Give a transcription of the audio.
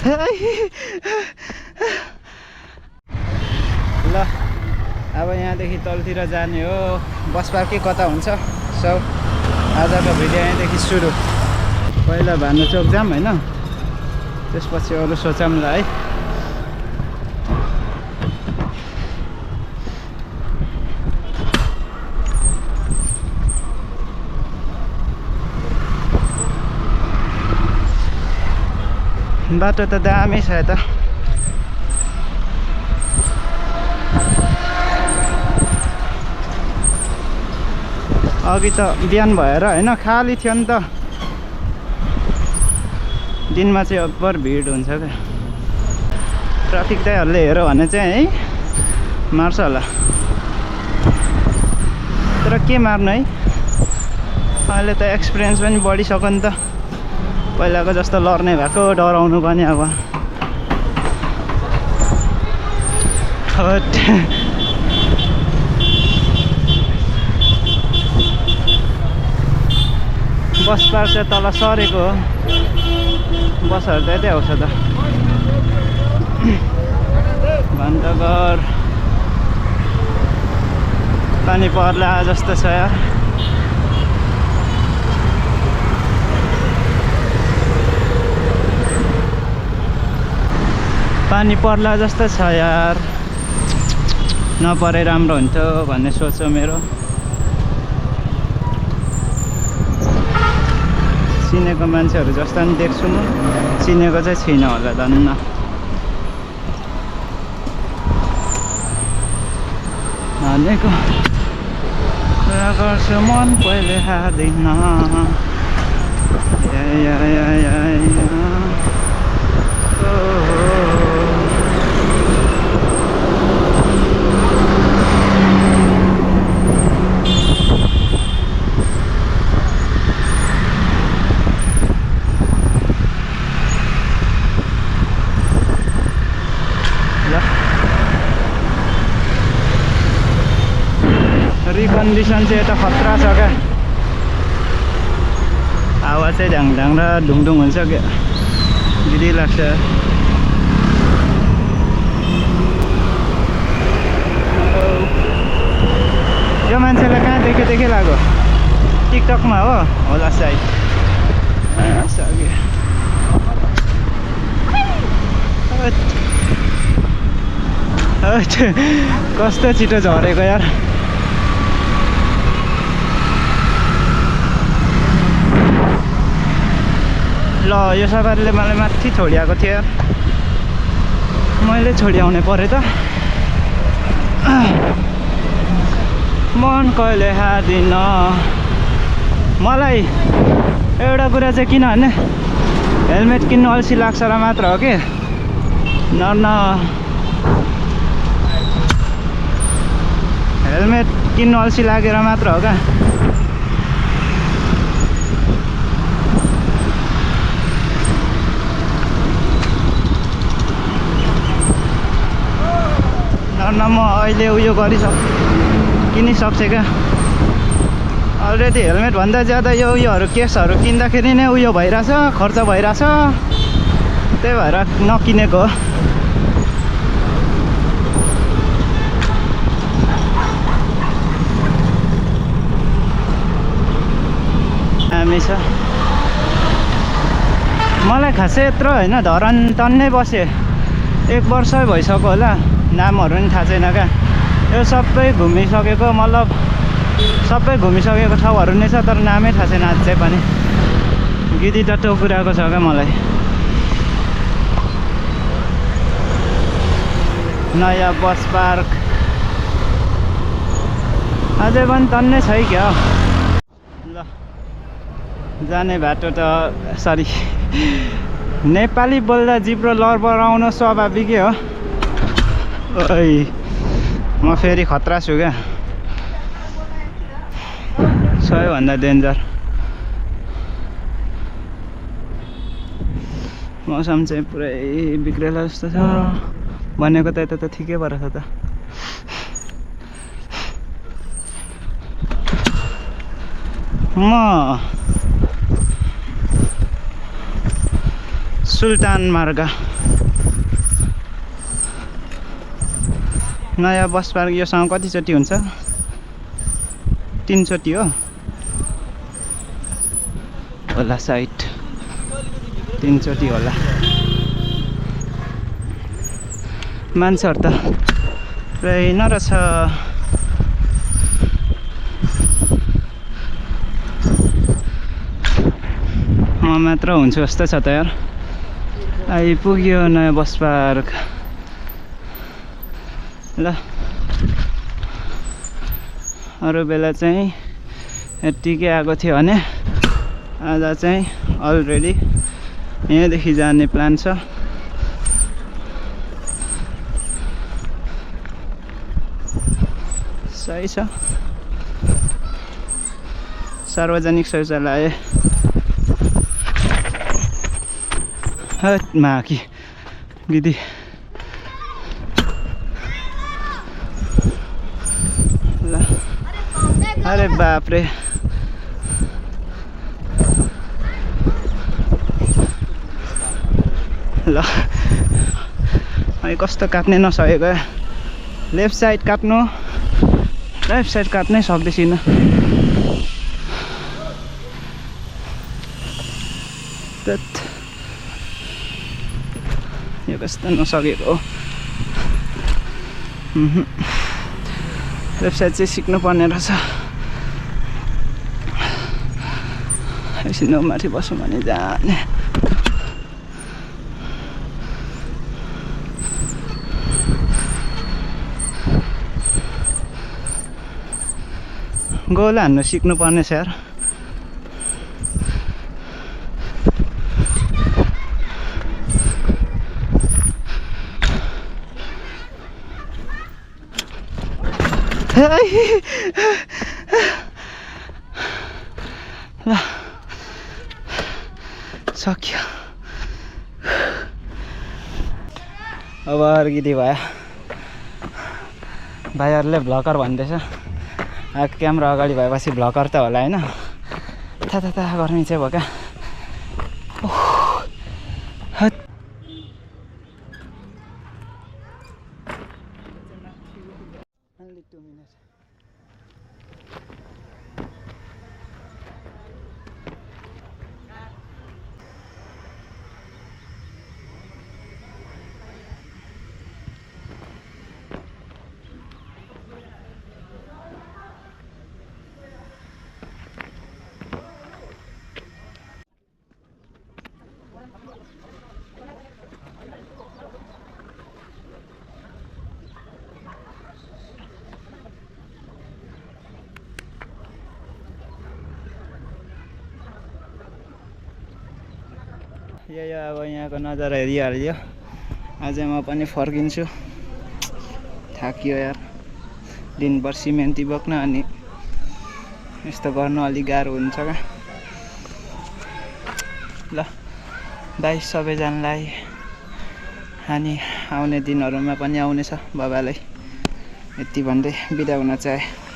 ल अब यहाँदेखि तलतिर जाने हो बस पार्क के कता हुन्छ सो आजको भिडियो यहाँदेखि सुरु पहिला भानुचोक जाम हैन त्यसपछि अरु सोचौँला है बाटो त दामी छ त अघि त बिहान भएर हैन खाली थियो नि त दिनमा चाहिँ अब्बर भिड हुन्छ क्या ट्राफिक दाइहरूले हेऱ्यो भने चाहिँ है मार्छ होला तर के मार्नु है अहिले त एक्सपिरियन्स पनि बढिसक्यो नि त पहिलाको जस्तो लड्ने भएको डराउनु पनि अब बस पार्क चाहिँ तल सरेको हो बसहरू त यतै आउँछ त घण्टाघर पानी पर्ला जस्तो छ यार पानी पर्ला जस्तो छ यार नपरे राम्रो हुन्थ्यो भन्ने सोच हो मेरो चिनेको मान्छेहरू जस्तो नि देख्छु म चिनेको चाहिँ छैन होला धन्न भनेको कुरा गर्छु मन पहिले हार्दिन रिकन्डिसन चाहिँ यता खतरा छ क्या हावा चाहिँ ढ्याङ र ढुङढुङ हुन्छ क्या दिदी लाग्छ यो मान्छेलाई कहाँ देखे लाग्यो टिकटकमा हो होला सायद कस्तो छिटो झरेको यार ल यो सवारीले मलाई माथि छोडिआएको थियो यार मैले छोडिआउने पऱ्यो त मन कहिले हार्दिन मलाई एउटा कुरा चाहिँ किन भने हेलमेट किन्नु अल्छी लाग्छ र मात्र हो कि न हेलमेट किन्नु अल्छी लागेर मात्र हो क्या न म अहिले उयो किनिसक्छु क्या अलरेडी हेलमेट भन्दा ज्यादा उयोहरू केसहरू किन्दाखेरि नै उयो भइरहेछ खर्च भइरहेछ त्यही भएर नकिनेको हो हामी छ मलाई खासै यत्रो होइन धरान तन्नै बसेँ 1 वर्ष भइसक्यो होला नामहरू नि थाहा छैन क्या यो सबै घुमिसकेको मतलब सबै घुमिसकेको ठाउँहरू नै छ तर नामै थाहा छैन आज चाहिँ पनि गिदी त टोकुराको छ क्या मलाई नयाँ बस पार्क अझै पनि तन्नै छ क्या ल जाने बाटो त सरी नेपाली बोल्दा जिब्रो लरबराउनु स्वाभाविकै हो ओइ म फेरि खतरा छु क्या सबैभन्दा डेन्जर मौसम चाहिँ पुरै बिग्रेला जस्तो छ भनेको त यता त ठिकै भएर छ त म सुल्तान मार्ग नयाँ बस पार्क योसँग कतिचोटि हुन्छ? 3 चोटि हो होला साइड, 3 चोटि होला। मान्छेहरू त पुरै नरहेछ। म मात्र हुन्छु जस्तो छ त यार। आइपुग्यो नयाँ बस पार्क। ल अरू बेला चाहिँ यत्तिकै आएको थियो भने आज चाहिँ अलरेडी यहाँदेखि जाने प्लान छ। सही छ। सार्वजनिक शौचालय हट माकी दिदी। ल अरे बाप रे, ल अनि कस्तो काट्नै नसकेको। लेफ्ट साइड काट्नु, राइट साइड काट्नै सक्दैछिन। यो कस्तो नसकेको। लेफ्ट साइड चाहिँ सिक्नु पर्ने रहेछ। एकछिन माथि बसौँ भने जाने। गोला हान्नु सिक्नु पर्ने छ यार। ल सक्यो। अब अर्किँदै भयो। भाइहरूले भ्लगर भन्दैछ। क्यामेरा अगाडि भएपछि भ्लगर त होला होइन। थाहा गर्मी चाहिँ भयो क्या। यो अब यहाँको नजारा हेरिहाल्यो। अझै म पनि फर्किन्छु। थाकियो यार, दिनभर सिमेन्टी बोक्न अनि यस्तो गर्नु अलिक गाह्रो हुन्छ क्या। ल बाई सबैजनालाई। अनि आउने दिनहरूमा पनि आउनेछ बाबालाई। यति भन्दै बिदा हुन चाहे।